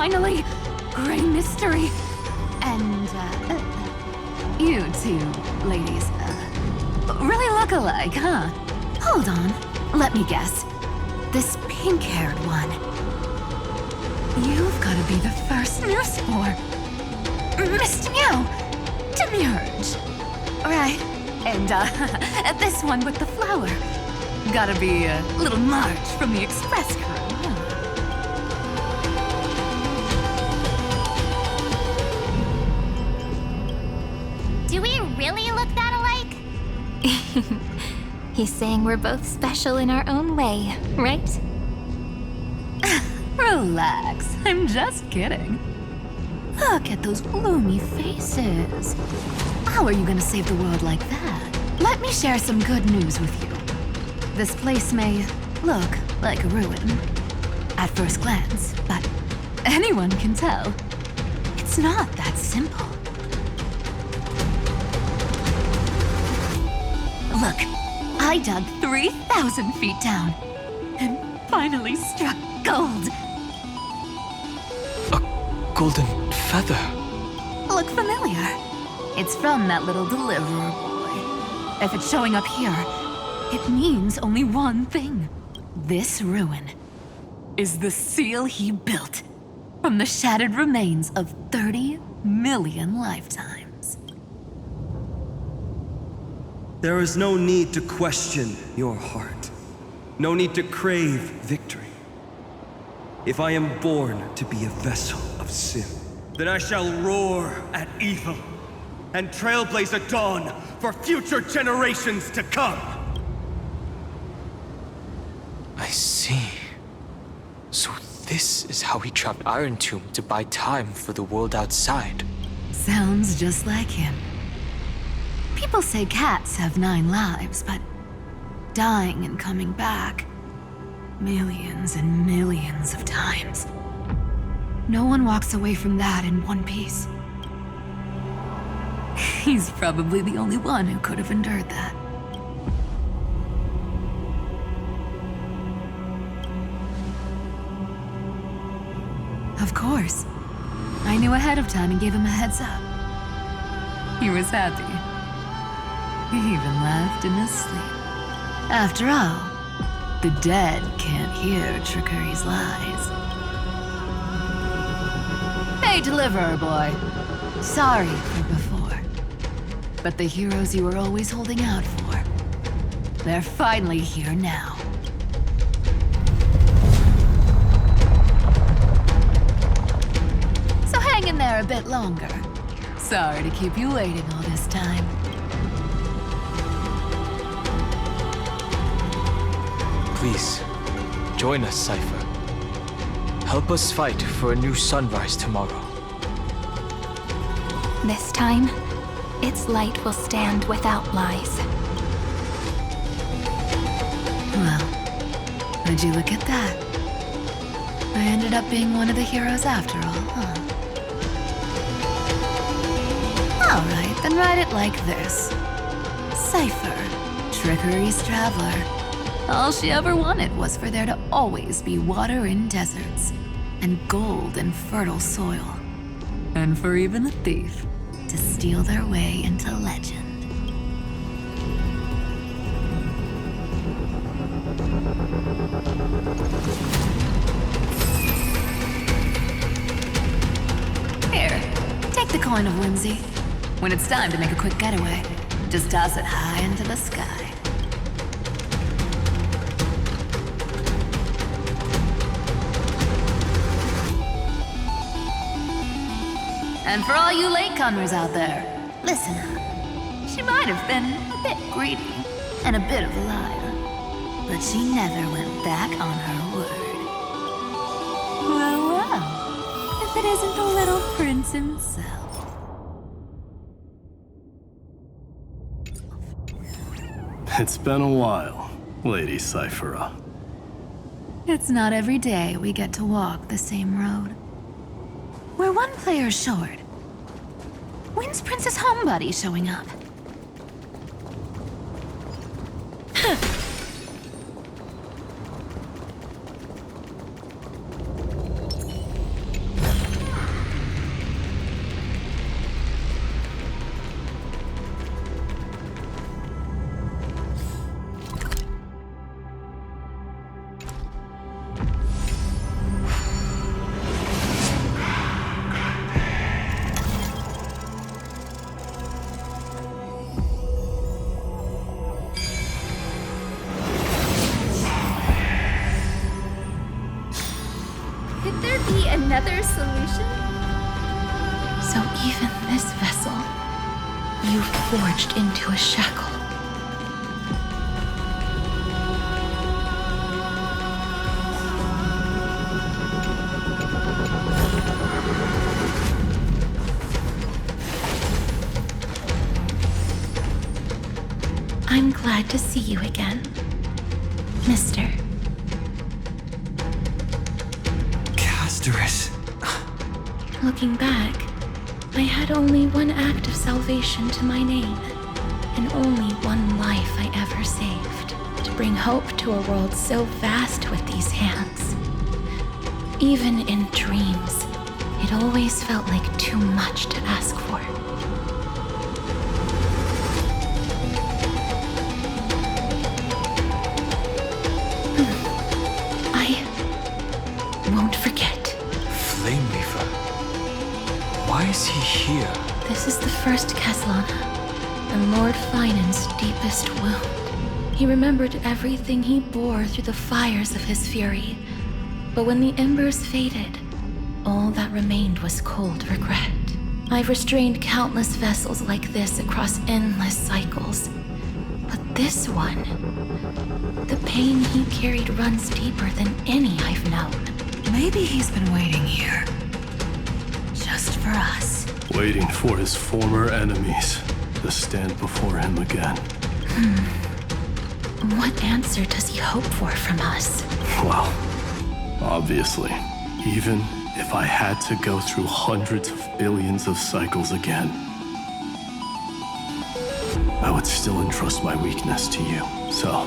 finally! Great mystery! And, you two ladies, really look alike, huh? Hold on, let me guess. This pink-haired one. You've gotta be the first new spore. Mr. Meow, Demurge. Right, and, this one with the flower. Gotta be a little March from the Express crew, huh? Do we really look that alike? He's saying we're both special in our own way, right? Relax, I'm just kidding. Look at those gloomy faces. How are you gonna save the world like that? Let me share some good news with you. This place may look like a ruin at first glance, but anyone can tell it's not that simple. Look, I dug 3,000 feet down and finally struck gold. A golden feather. Look familiar? It's from that little deliverer boy. If it's showing up here, it means only one thing. This ruin is the seal he built from the shattered remains of 30 million lifetimes. There is no need to question your heart. No need to crave victory. If I am born to be a vessel of sin, then I shall roar at evil and trailblaze a dawn for future generations to come. I see. So this is how he trapped Iron Tomb to buy time for the world outside. Sounds just like him. People say cats have 9 lives, but dying and coming back millions and millions of times. No one walks away from that in one piece. He's probably the only one who could have endured that. Of course. I knew ahead of time and gave him a heads up. He was happy. He even laughed in his sleep. After all, the dead can't hear Trickery's lies. Hey, deliverer boy. Sorry for before. But the heroes you were always holding out for, they're finally here now. So hang in there a bit longer. Sorry to keep you waiting all this time. Please, join us, Cypher. Help us fight for a new sunrise tomorrow. This time, its light will stand without lies. Well, would you look at that? I ended up being one of the heroes after all, huh? Alright, then write it like this. Cypher, Trickery's traveler. All she ever wanted was for there to always be water in deserts, and gold in fertile soil. And for even a thief to steal their way into legend. Here, take the coin of whimsy. When it's time to make a quick getaway, just toss it high into the sky. And for all you latecomers out there, listen up. She might have been a bit greedy and a bit of a liar, but she never went back on her word. Well, well, if it isn't the little prince himself. It's been a while, Lady Cyphera. It's not every day we get to walk the same road. We're one player short. When's Princess Homebody showing up? another solution? So even this vessel, you've forged into a shackle. I'm glad to see you again, Mister. Casterus. Looking back, I had only one act of salvation to my name, and only one life I ever saved, to bring hope to a world so vast with these hands. Even in dreams, it always felt like too much to ask for. I won't forget. Flame Weaver. Why is he here? This is the first Caslana, and Lord Finan's deepest wound. He remembered everything he bore through the fires of his fury, but when the embers faded, all that remained was cold regret. I've restrained countless vessels like this across endless cycles, but this one, the pain he carried runs deeper than any I've known. Maybe he's been waiting here. Just for us. Waiting for his former enemies to stand before him again. What answer does he hope for from us? Well, obviously, even if I had to go through hundreds of billions of cycles again, I would still entrust my weakness to you. So,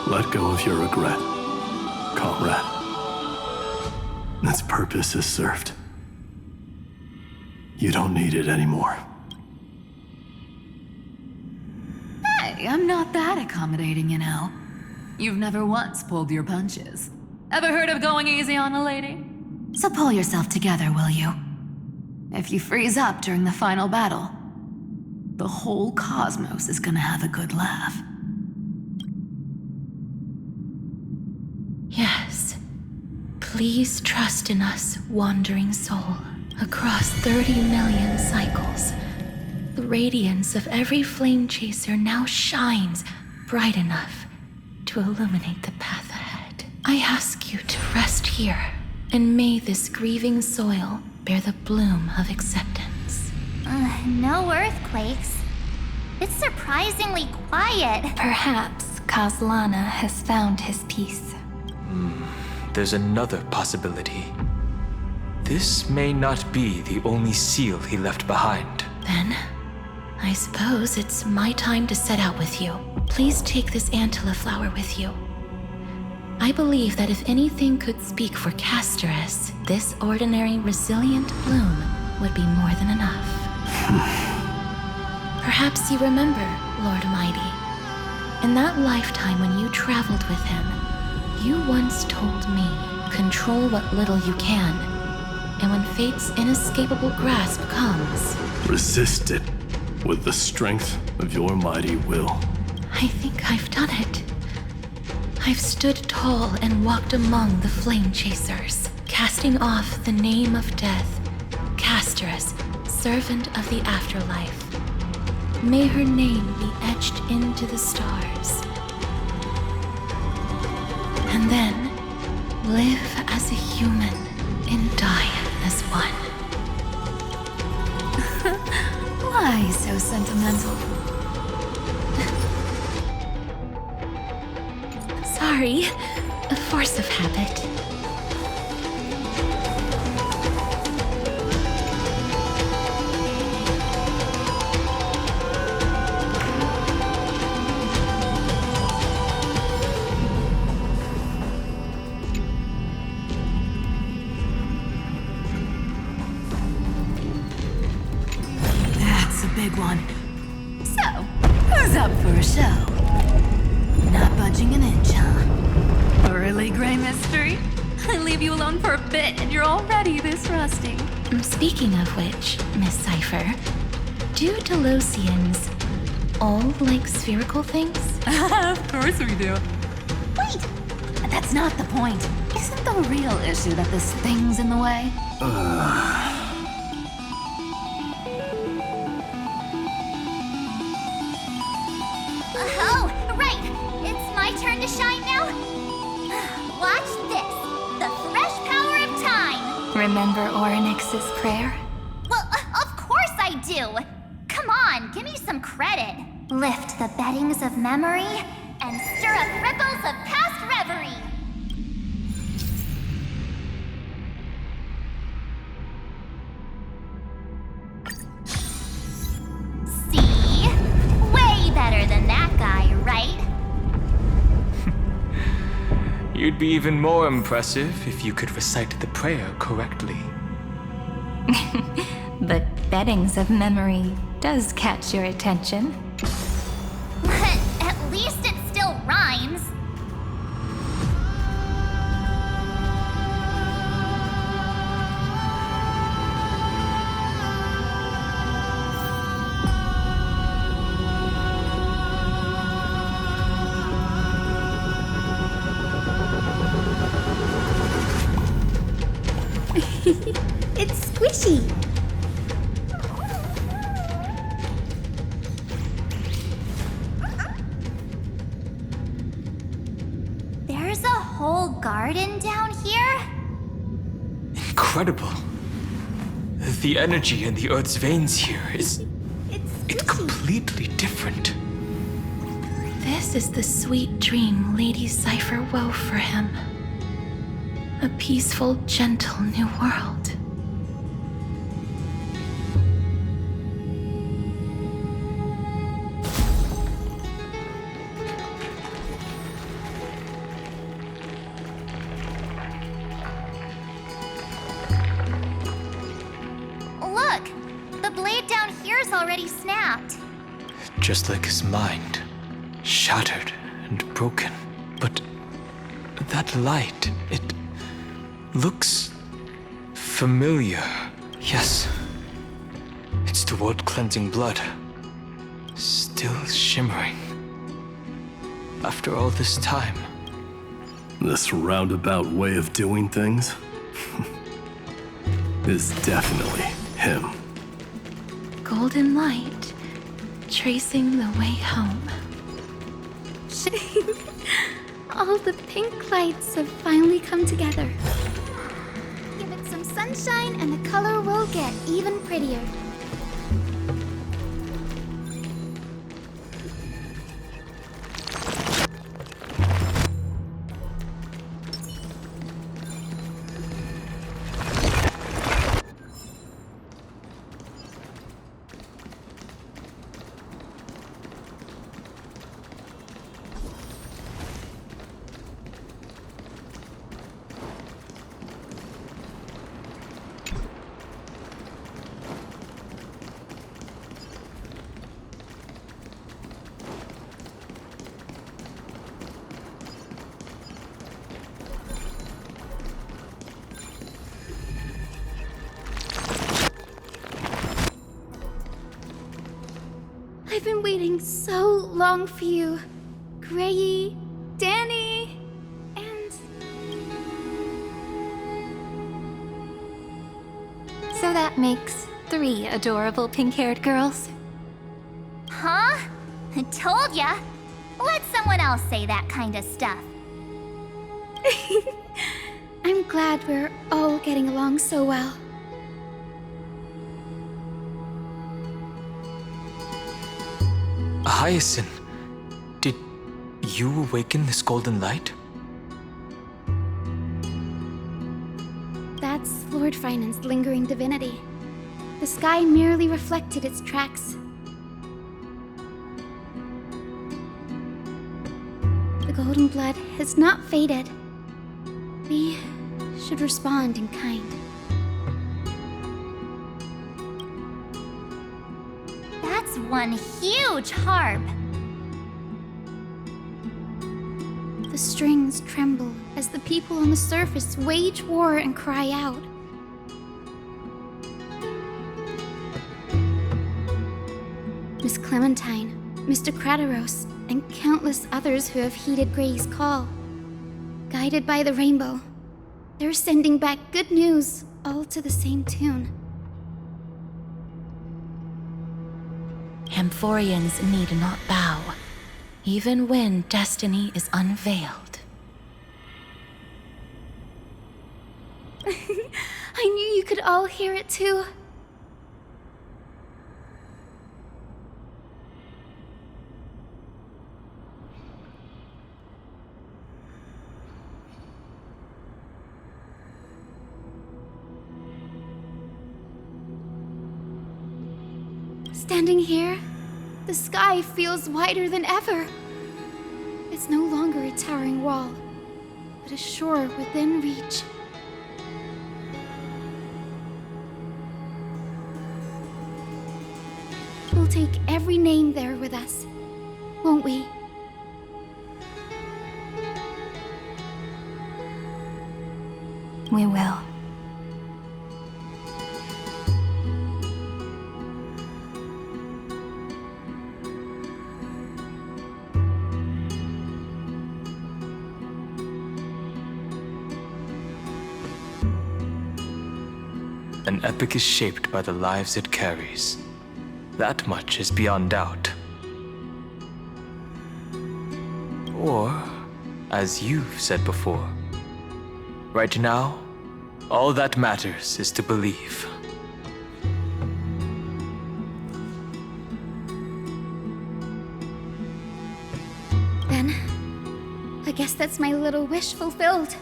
let go of your regret, comrade. Its purpose is served. You don't need it anymore. Hey, I'm not that accommodating, you know. You've never once pulled your punches. Ever heard of going easy on a lady? So pull yourself together, will you? If you freeze up during the final battle, the whole cosmos is gonna have a good laugh. Yes. Please trust in us, wandering soul. Across 30 million cycles, the radiance of every flame chaser now shines bright enough to illuminate the path ahead. I ask you to rest here, and may this grieving soil bear the bloom of acceptance. No earthquakes. It's surprisingly quiet. Perhaps Caslana has found his peace. There's another possibility. This may not be the only seal he left behind. Then, I suppose it's my time to set out with you. Please take this Antilla flower with you. I believe that if anything could speak for Casterus, this ordinary, resilient bloom would be more than enough. Perhaps you remember, Lord Mighty. In that lifetime when you traveled with him, you once told me, control what little you can, and when fate's inescapable grasp comes, Resist it with the strength of your mighty will. I think I've done it. I've stood tall and walked among the flame chasers, casting off the name of death, Casterus, servant of the afterlife. May her name be etched into the stars. And then, live as a human and die as one. Why so sentimental? Sorry, a force of habit. That's a big one. So, who's up for a show? Not budging an inch, huh? Really, Gray Mystery? I leave you alone for a bit and you're already this rusty. Speaking of which, Miss Cypher, do Delosians all like spherical things? Of course we do. Wait, That's not the point. Isn't the real issue that this thing's in the way? Oh, right! It's my turn to shine now? Watch this! The fresh power of time! Remember Orynyx's prayer? Well, of course I do! Come on, give me some credit. Lift the beddings of memory and stir up ripples of past reverie. See? Way better than that guy, right? You'd be even more impressive if you could recite the prayer correctly. But beddings of memory does catch your attention. But at least it still rhymes. It's squishy. There's a whole garden down here? Incredible. The energy in the Earth's veins here It's it's completely different. This is the sweet dream Lady Cypher wove for him. A peaceful, gentle new world. Look! The blade down here's already snapped. Just like his mind, shattered and broken. But that light, it looks familiar. Yes, it's the world-cleansing blood, still shimmering. After all this time, This roundabout way of doing things is definitely him. Golden light, tracing the way home. All the pink lights have finally come together. Give it some sunshine and the color will get even prettier. I've been waiting so long for you, Grayy, Danny, and... So that makes 3 adorable pink-haired girls. Huh? I told ya. Let someone else say that kind of stuff. I'm glad we're all getting along so well. Hyacinth, did you awaken this golden light? That's Lord Finance's lingering divinity. The sky merely reflected its tracks. The golden blood has not faded. We should respond in kind. That's one huge harp. The strings tremble as the people on the surface wage war and cry out. Miss Clementine, Mr. Krateros, and countless others who have heeded Gray's call. guided by the rainbow. They're sending back good news, all to the same tune. Amphorians need not bow, even when destiny is unveiled. I knew you could all hear it too. Standing here, the sky feels wider than ever. It's no longer a towering wall, but a shore within reach. We'll take every name there with us, won't we? We will. An epic is shaped by the lives it carries. That much is beyond doubt. Or, as you've said before, right now, all that matters is to believe. Then, I guess that's my little wish fulfilled.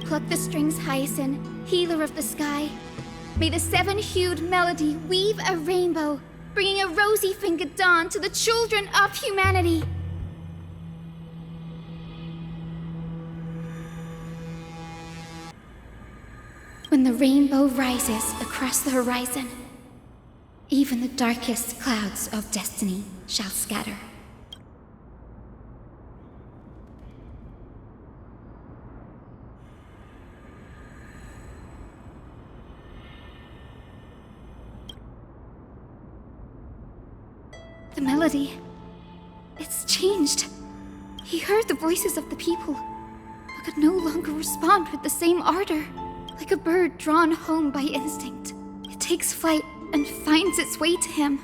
Pluck the strings, Hyacinth, healer of the sky. May the seven-hued melody weave a rainbow, bringing a rosy-fingered dawn to the children of humanity. When the rainbow rises across the horizon, even the darkest clouds of destiny shall scatter. The melody, it's changed. He heard the voices of the people, but could no longer respond with the same ardor. Like a bird drawn home by instinct, it takes flight and finds its way to him.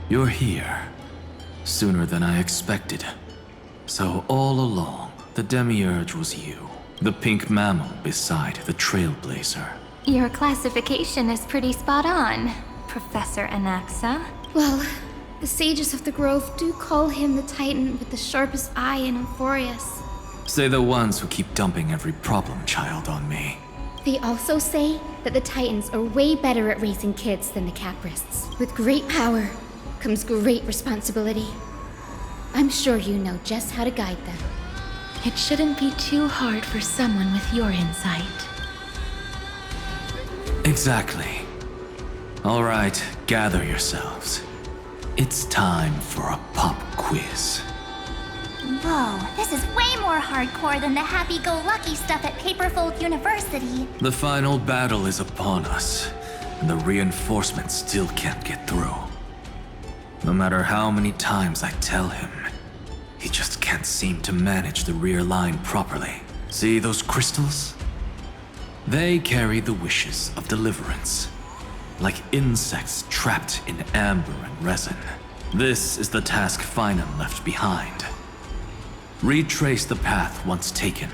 You're here. Sooner than I expected. So all along, the Demiurge was you. The pink mammal beside the Trailblazer. Your classification is pretty spot on, Professor Anaxa. Well, the sages of the Grove do call him the Titan with the sharpest eye in Euphorius. Say the ones who keep dumping every problem child on me. They also say that the Titans are way better at raising kids than the Caprists. With great power comes great responsibility. I'm sure you know just how to guide them. It shouldn't be too hard for someone with your insight. Exactly. All right, gather yourselves. It's time for a pop quiz. Whoa, this is way more hardcore than the happy-go-lucky stuff at Paperfold University. The final battle is upon us, and the reinforcements still can't get through. No matter how many times I tell him, he just can't seem to manage the rear line properly. See those crystals? They carry the wishes of deliverance, like insects trapped in amber and resin. This is the task Feynman left behind. Retrace the path once taken.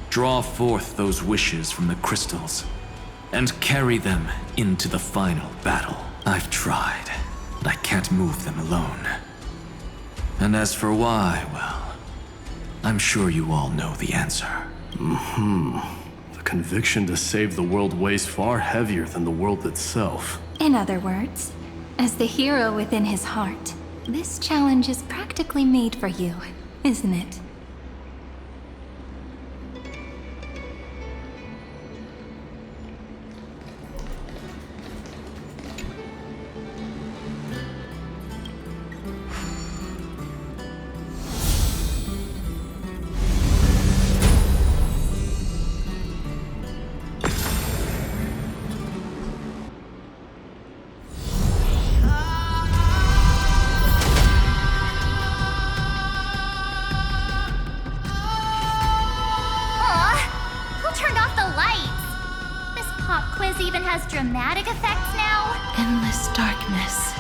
Draw forth those wishes from the crystals, and carry them into the final battle. I've tried, but I can't move them alone. And as for why, well, I'm sure you all know the answer. The conviction to save the world weighs far heavier than the world itself. In other words, as the hero within his heart, this challenge is practically made for you, isn't it? Even has dramatic effects now? Endless darkness.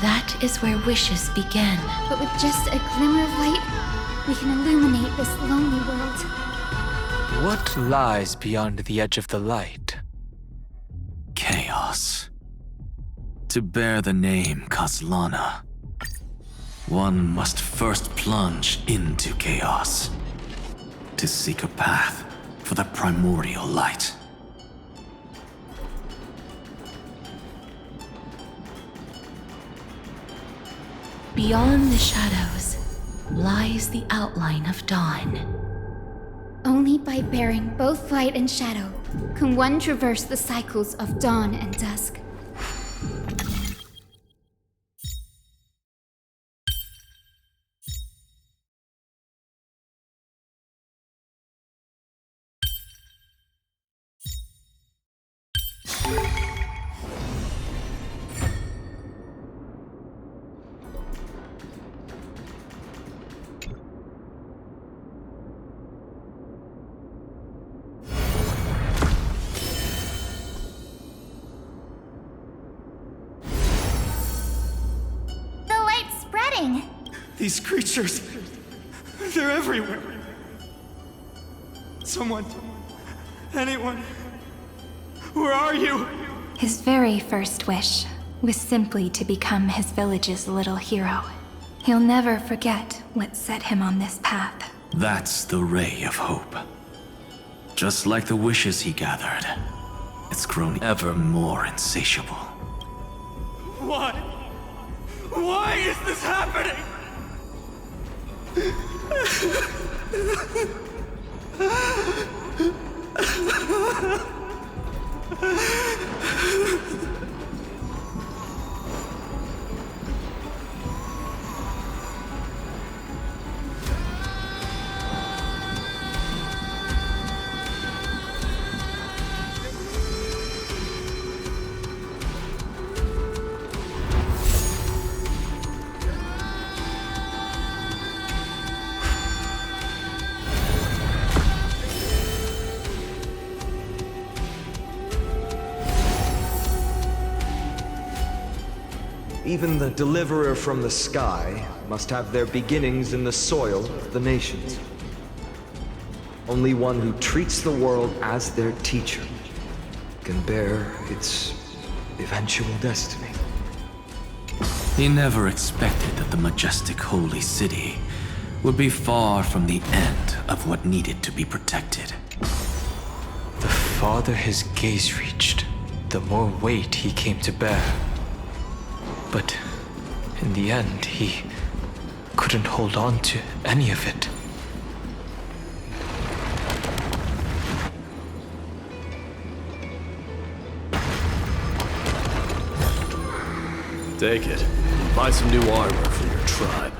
That is where wishes begin. But with just a glimmer of light, we can illuminate this lonely world. What lies beyond the edge of the light? Chaos. To bear the name Kaslana, one must first plunge into chaos to seek a path for the primordial light. Beyond the shadows lies the outline of dawn. Only by bearing both light and shadow can one traverse the cycles of dawn and dusk. These creatures, they're everywhere. Someone, anyone, where are you? His very first wish was simply to become his village's little hero. He'll never forget what set him on this path. That's the ray of hope. Just like the wishes he gathered, it's grown ever more insatiable. Why? Why is this happening? Even the deliverer from the sky must have their beginnings in the soil of the nations. Only one who treats the world as their teacher can bear its eventual destiny. He never expected that the majestic holy city would be far from the end of what needed to be protected. The farther his gaze reached, the more weight he came to bear. But in the end, he couldn't hold on to any of it. Take it. Buy some new armor for your tribe.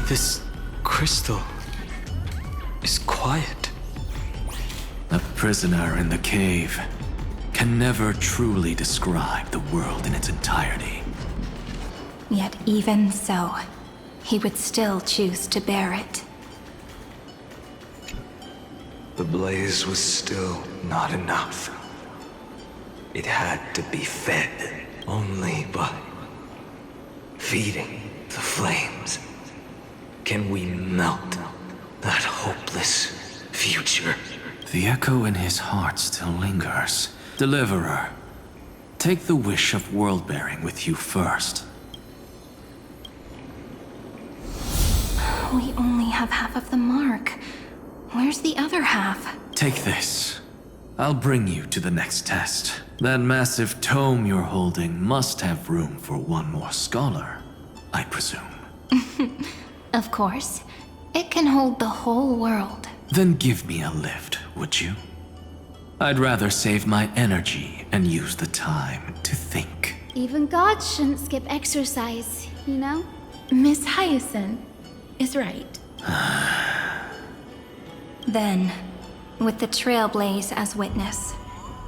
This crystal is quiet. A prisoner in the cave can never truly describe the world in its entirety. Yet even so, he would still choose to bear it. The blaze was still not enough. It had to be fed only by feeding the flames. Can we melt that hopeless future? The echo in his heart still lingers. Deliverer, take the wish of world-bearing with you first. We only have half of the mark. Where's the other half? Take this. I'll bring you to the next test. That massive tome you're holding must have room for one more scholar, I presume. Of course. It can hold the whole world. Then give me a lift, would you? I'd rather save my energy and use the time to think. Even gods shouldn't skip exercise, you know? Miss Hyacinth is right. Then, with the Trailblaze as witness,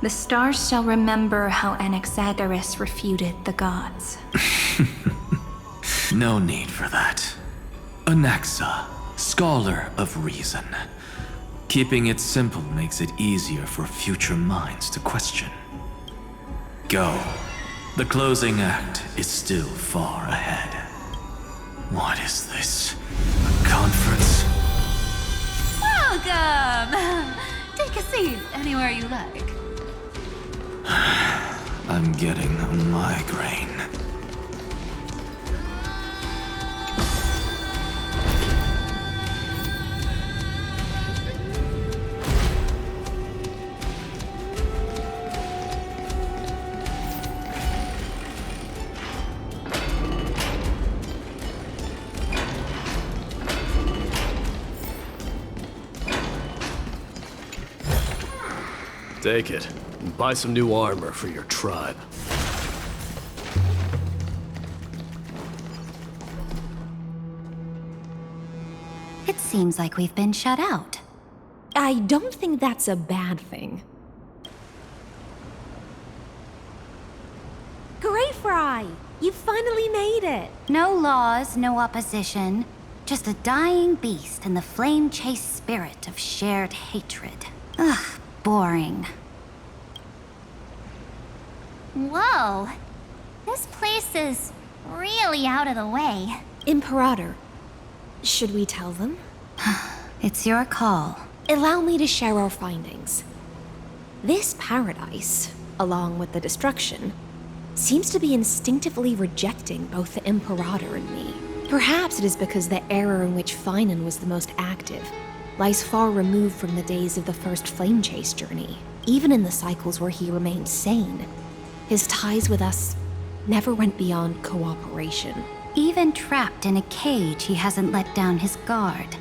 the stars shall remember how Anaxagoras refuted the gods. No need for that. Anaxa, scholar of reason. Keeping it simple makes it easier for future minds to question. Go. The closing act is still far ahead. What is this? A conference? Welcome! Take a seat anywhere you like. I'm getting a migraine. Take it. And buy some new armor for your tribe. It seems like we've been shut out. I don't think that's a bad thing. Great Fry! You finally made it! No laws, no opposition. Just a dying beast and the flame-chased spirit of shared hatred. Ugh, boring. Whoa. This place is really out of the way. Imperator, should we tell them? It's your call. Allow me to share our findings. This paradise, along with the destruction, seems to be instinctively rejecting both the Imperator and me. Perhaps it is because the era in which Finan was the most active lies far removed from the days of the first flame chase journey. Even in the cycles where he remained sane, his ties with us never went beyond cooperation. Even trapped in a cage, he hasn't let down his guard.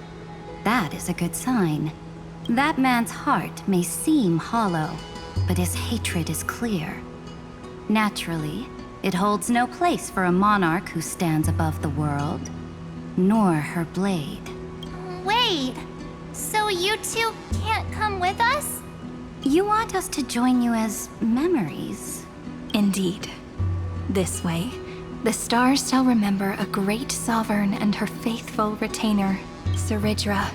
That is a good sign. That man's heart may seem hollow, but his hatred is clear. Naturally, it holds no place for a monarch who stands above the world, nor her blade. Wait, so you two can't come with us? You want us to join you as memories? Indeed. This way, the stars shall remember a great sovereign and her faithful retainer, Saridra,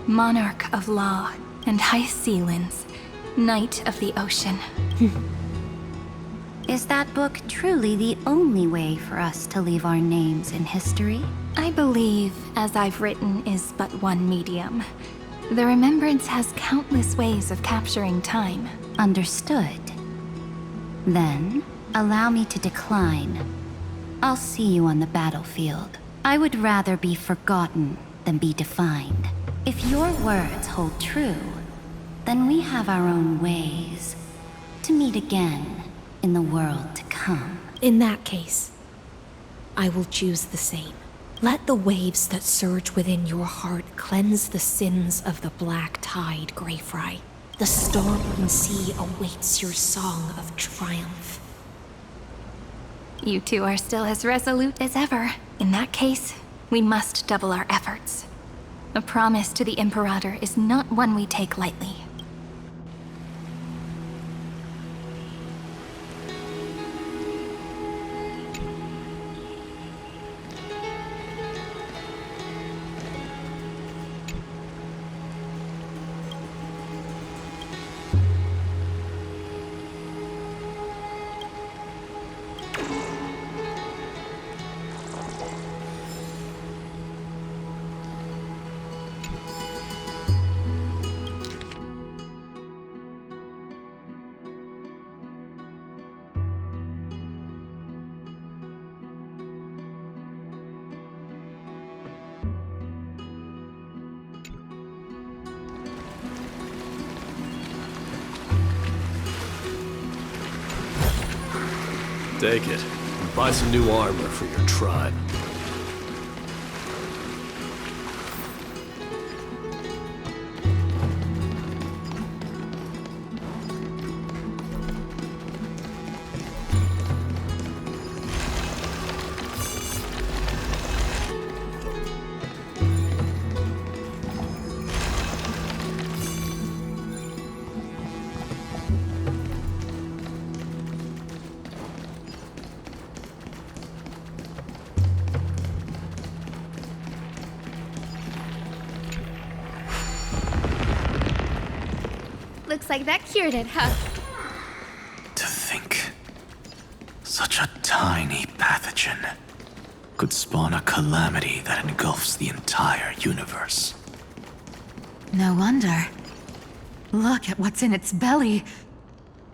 monarch of law, and High Sealands, knight of the ocean. Is that book truly the only way for us to leave our names in history? I believe, as I've written, is but one medium. The remembrance has countless ways of capturing time. Understood. Then, allow me to decline. I'll see you on the battlefield. I would rather be forgotten than be defined. If your words hold true, then we have our own ways to meet again in the world to come. In that case, I will choose the same. Let the waves that surge within your heart cleanse the sins of the black tide, Greyfry. The storm sea awaits your song of triumph. You two are still as resolute as ever. In that case, we must double our efforts. A promise to the Imperator is not one we take lightly. Take it, and buy some new armor for your tribe. Looks like that cured it, huh? To think, such a tiny pathogen could spawn a calamity that engulfs the entire universe. No wonder. Look at what's in its belly.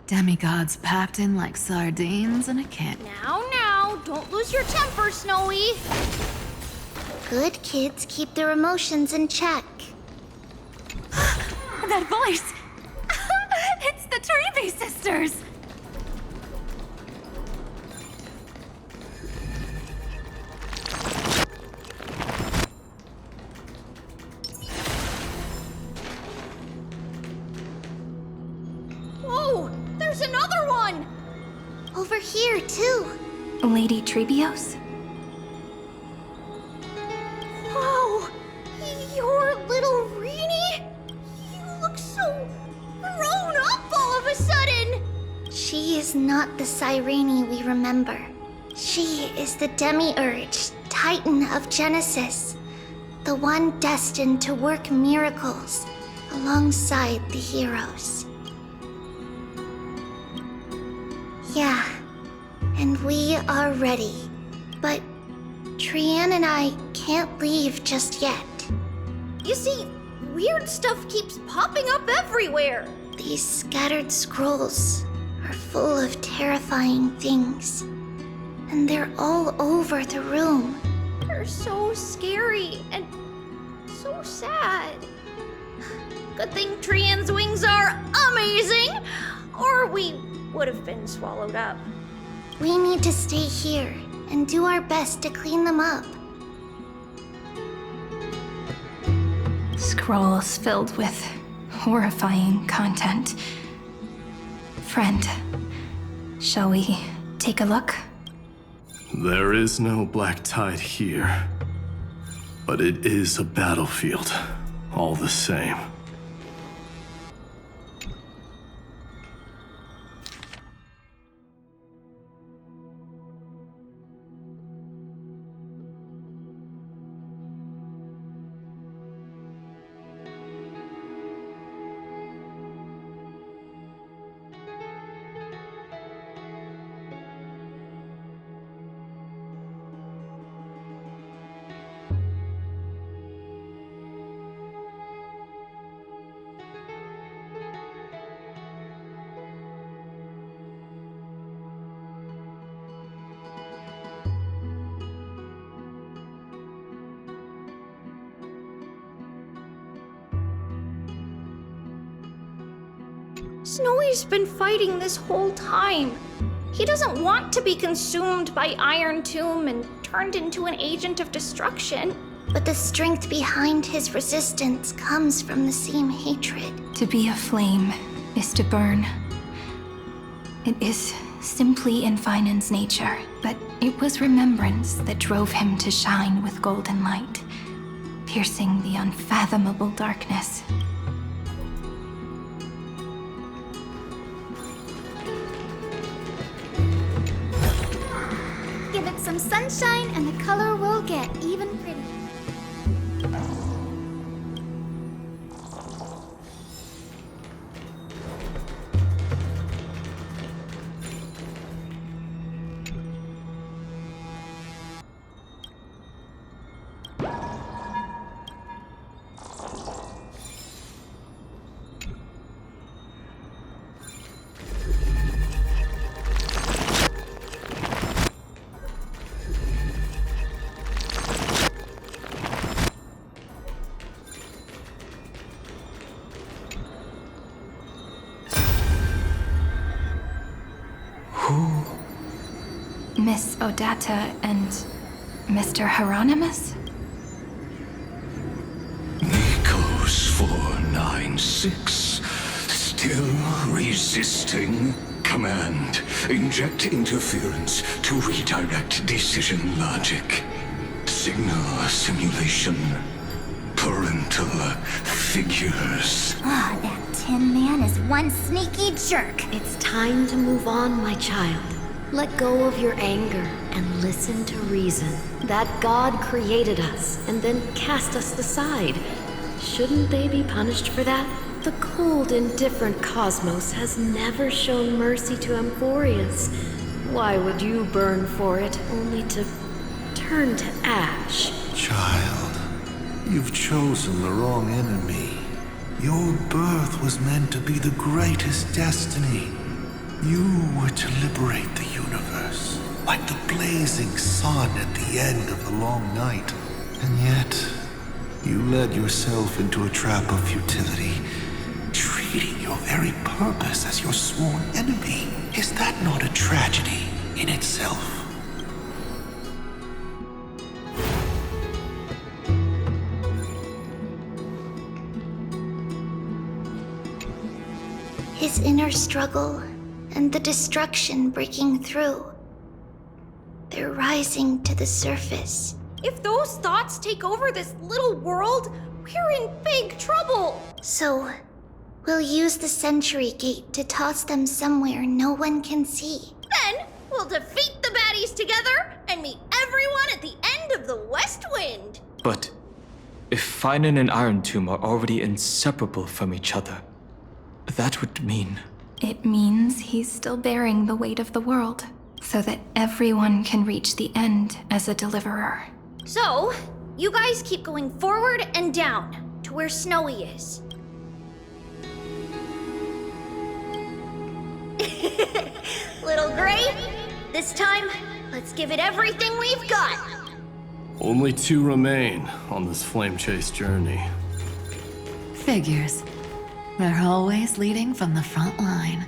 Demigods packed in like sardines in a can. Now, don't lose your temper, Snowy. Good kids keep their emotions in check. That voice! It's the Trailblaze sisters! Whoa, there's another one! Over here, too. Lady Trebios? Whoa, you're little Reenie? You look so grown up all of a sudden! She is not the Cyrene we remember. She is the Demiurge, Titan of Genesis. The one destined to work miracles alongside the heroes. Yeah, and we are ready. But Trian and I can't leave just yet. You see, weird stuff keeps popping up everywhere. These scattered scrolls are full of terrifying things. And they're all over the room. They're so scary and so sad. Good thing Trian's wings are amazing, or we would have been swallowed up. We need to stay here and do our best to clean them up. Scrolls filled with horrifying content. Friend, shall we take a look? There is no black tide here, but it is a battlefield, all the same. Snowy's been fighting this whole time. He doesn't want to be consumed by Iron Tomb and turned into an agent of destruction. But the strength behind his resistance comes from the same hatred. To be a flame is to burn. It is simply in Finan's nature, but it was remembrance that drove him to shine with golden light, piercing the unfathomable darkness. Give it some sunshine and the color will get even prettier. Miss Odata and Mr. Hieronymus? Nikos 496. Still resisting? Command. Inject interference to redirect decision logic. Signal simulation. Parental figures. Ah, that Tin Man is one sneaky jerk. It's time to move on, my child. Let go of your anger and listen to reason. That God created us and then cast us aside. Shouldn't they be punished for that? The cold, indifferent cosmos has never shown mercy to Amphorius. Why would you burn for it, only to turn to ash? Child, you've chosen the wrong enemy. Your birth was meant to be the greatest destiny. You were to liberate the universe, like the blazing sun at the end of the long night. And yet, you led yourself into a trap of futility, treating your very purpose as your sworn enemy. Is that not a tragedy in itself? His inner struggle and the destruction breaking through. They're rising to the surface. If those thoughts take over this little world, we're in big trouble. So, we'll use the Century Gate to toss them somewhere no one can see. Then we'll defeat the baddies together and meet everyone at the end of the West Wind. But if Finan and Iron Tomb are already inseparable from each other, that would mean... It means he's still bearing the weight of the world, so that everyone can reach the end as a deliverer. So, you guys keep going forward and down to where Snowy is. Little Gray, this time, let's give it everything we've got. Only 2 remain on this flame chase journey. Figures. They're always leading from the front line.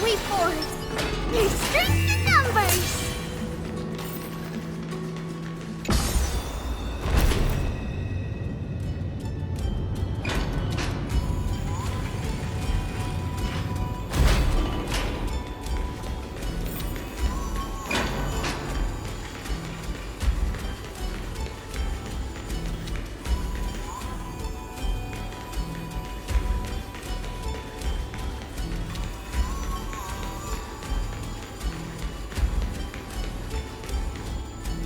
Way forward. There's strength in numbers.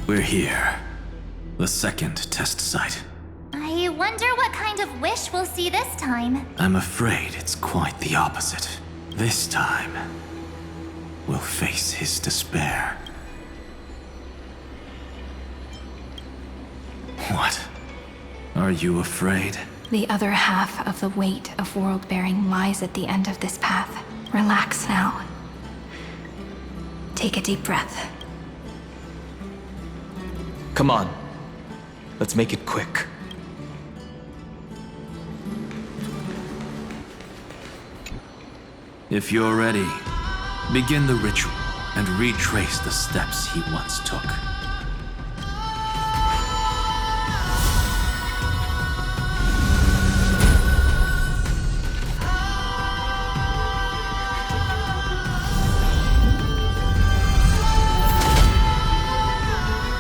We're here. The second test site. I wonder what kind of wish we'll see this time. I'm afraid it's quite the opposite. This time, we'll face his despair. What? Are you afraid? The other half of the weight of world-bearing lies at the end of this path. Relax now. Take a deep breath. Come on. Let's make it quick. If you're ready, begin the ritual and retrace the steps he once took.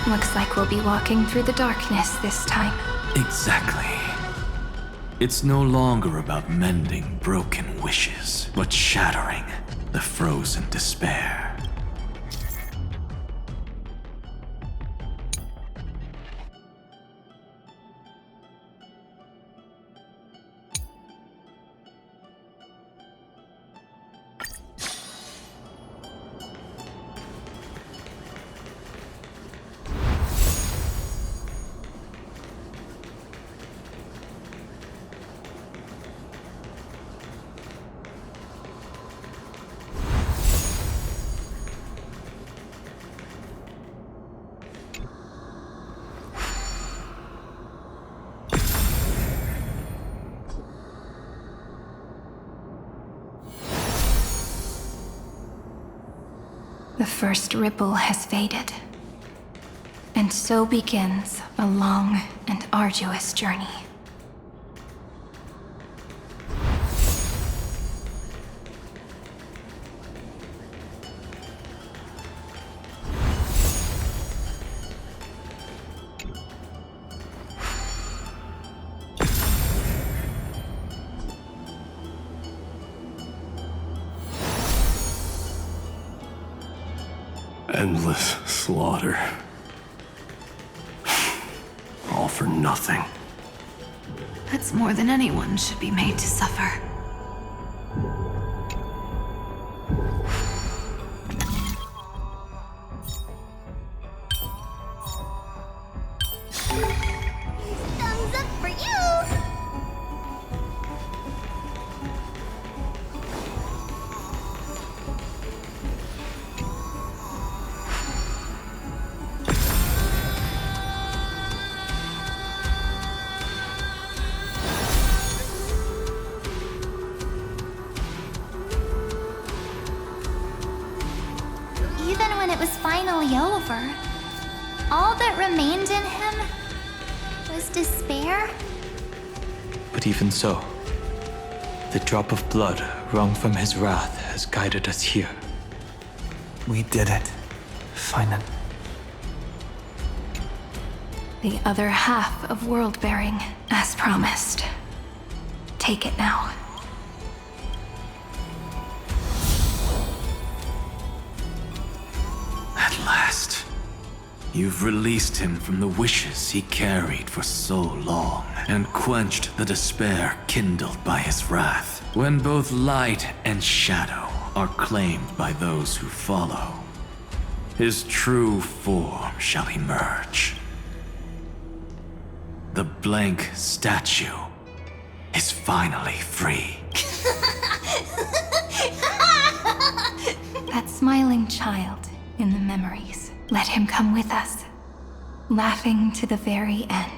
Looks like we'll be walking through the darkness this time. Exactly. It's no longer about mending broken wishes, but shattering the frozen despair. The first ripple has faded. And so begins a long and arduous journey. Endless slaughter. All for nothing. That's more than anyone should be made to suffer. Thumbs up for you! Even when it was finally over, all that remained in him was despair. But even so, the drop of blood wrung from his wrath has guided us here. We did it. Finally. The other half of world-bearing, as promised. Take it now. At last, you've released him from the wishes he carried for so long, and quenched the despair kindled by his wrath. When both light and shadow are claimed by those who follow, his true form shall emerge. The blank statue is finally free. That smiling child in the memories. Let him come with us, laughing to the very end.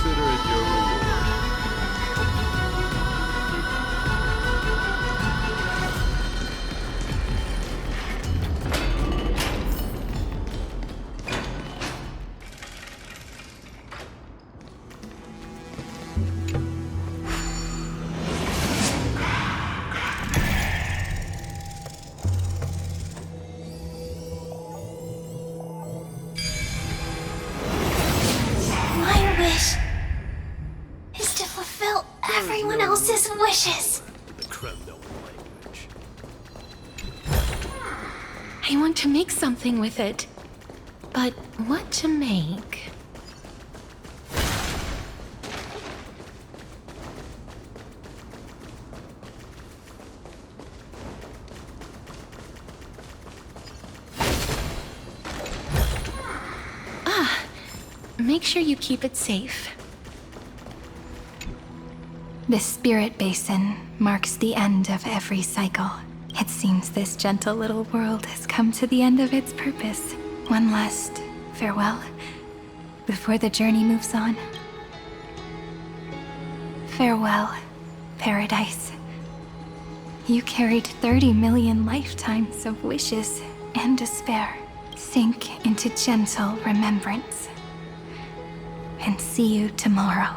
Consider it your reward. My wish is to fulfill everyone else's wishes. I want to make something with it. But what to make? Make sure you keep it safe. This spirit basin marks the end of every cycle. It seems this gentle little world has come to the end of its purpose. One last farewell before the journey moves on. Farewell, paradise. You carried 30 million lifetimes of wishes and despair. Sink into gentle remembrance. And see you tomorrow.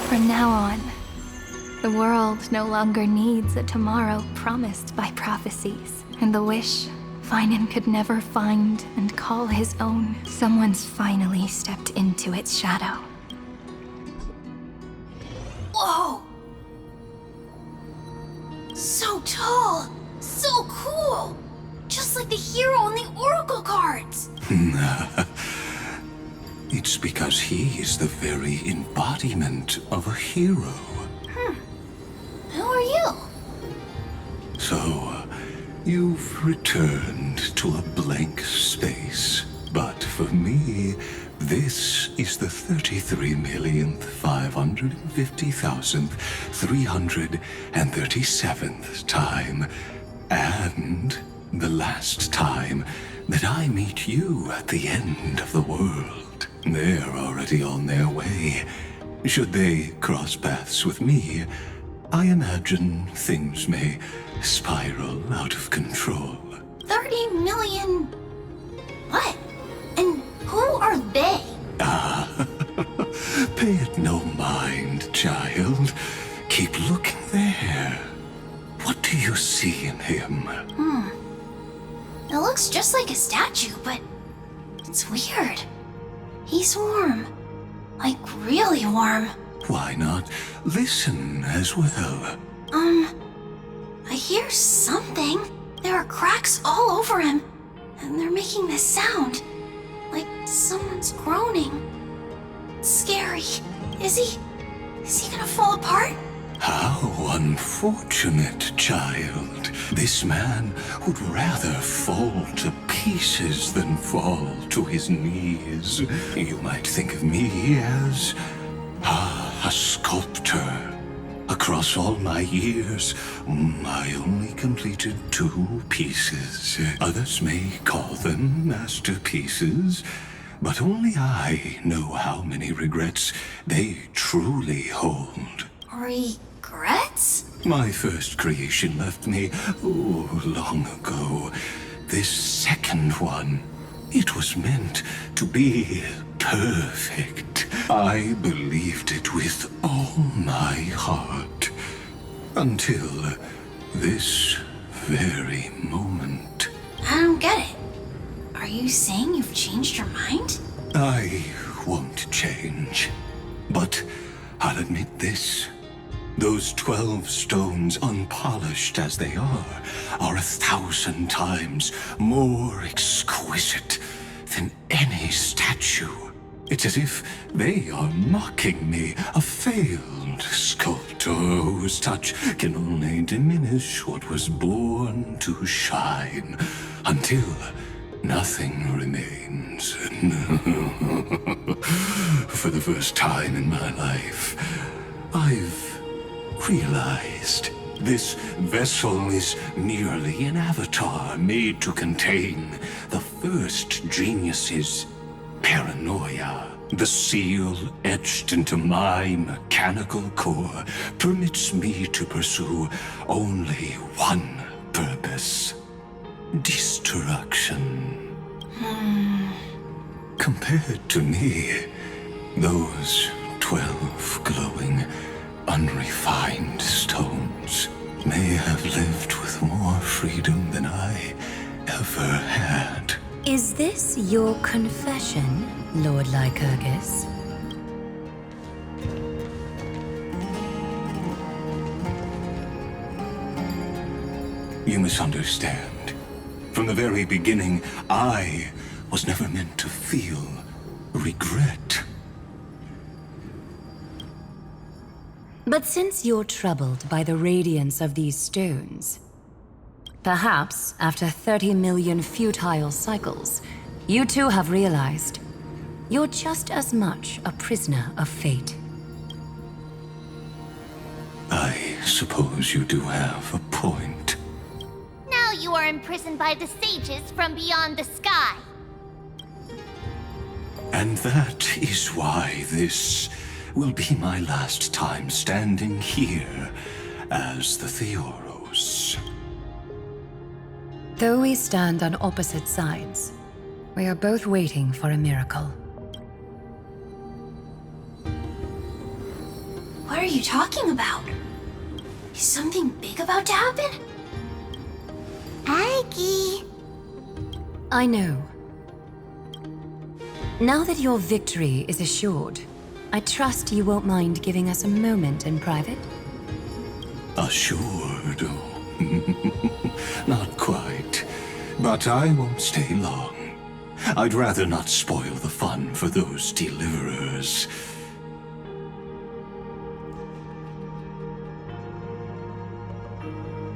From now on, the world no longer needs a tomorrow promised by prophecies. And the wish Finan could never find and call his own, someone's finally stepped into its shadow. Whoa! So tall! So cool! Just like the hero in the Oracle cards. It's because he is the very embodiment of a hero. Who are you? So, you've returned to a blank space. But for me, this is the 33,550,337th time. And the last time that I meet you at the end of the world. They're already on their way. Should they cross paths with me, I imagine things may spiral out of control. 30 million... What? And who are they? Pay it no mind, child. Keep looking there. What do you see in him? It looks just like a statue, but it's weird. He's warm. Like, really warm. Why not listen as well? I hear something. There are cracks all over him, and they're making this sound. Like someone's groaning. It's scary. Is he gonna fall apart? How unfortunate, child. This man would rather fall to pieces than fall to his knees. You might think of me as a sculptor. Across all my years, I only completed 2 pieces. Others may call them masterpieces, but only I know how many regrets they truly hold. Regrets? My first creation left me, long ago. This second one, it was meant to be perfect. I believed it with all my heart. Until this very moment. I don't get it. Are you saying you've changed your mind? I won't change. But I'll admit this. Those 12 stones, unpolished as they are 1,000 times more exquisite than any statue. It's as if they are mocking me, a failed sculptor whose touch can only diminish what was born to shine, until nothing remains. For the first time in my life, I've realized this vessel is merely an avatar made to contain the first genius's paranoia. The seal etched into my mechanical core permits me to pursue only one purpose: destruction. Compared to me, those 12 glowing, unrefined stones may have lived with more freedom than I ever had. Is this your confession, Lord Lycurgus? You misunderstand. From the very beginning, I was never meant to feel regret. But since you're troubled by the radiance of these stones, perhaps after 30 million futile cycles, you too have realized you're just as much a prisoner of fate. I suppose you do have a point. Now you are imprisoned by the sages from beyond the sky. And that is why this will be my last time standing here as the Theoros. Though we stand on opposite sides, we are both waiting for a miracle. What are you talking about? Is something big about to happen? Aggie! I know. Now that your victory is assured, I trust you won't mind giving us a moment in private? Assured? Not quite. But I won't stay long. I'd rather not spoil the fun for those deliverers.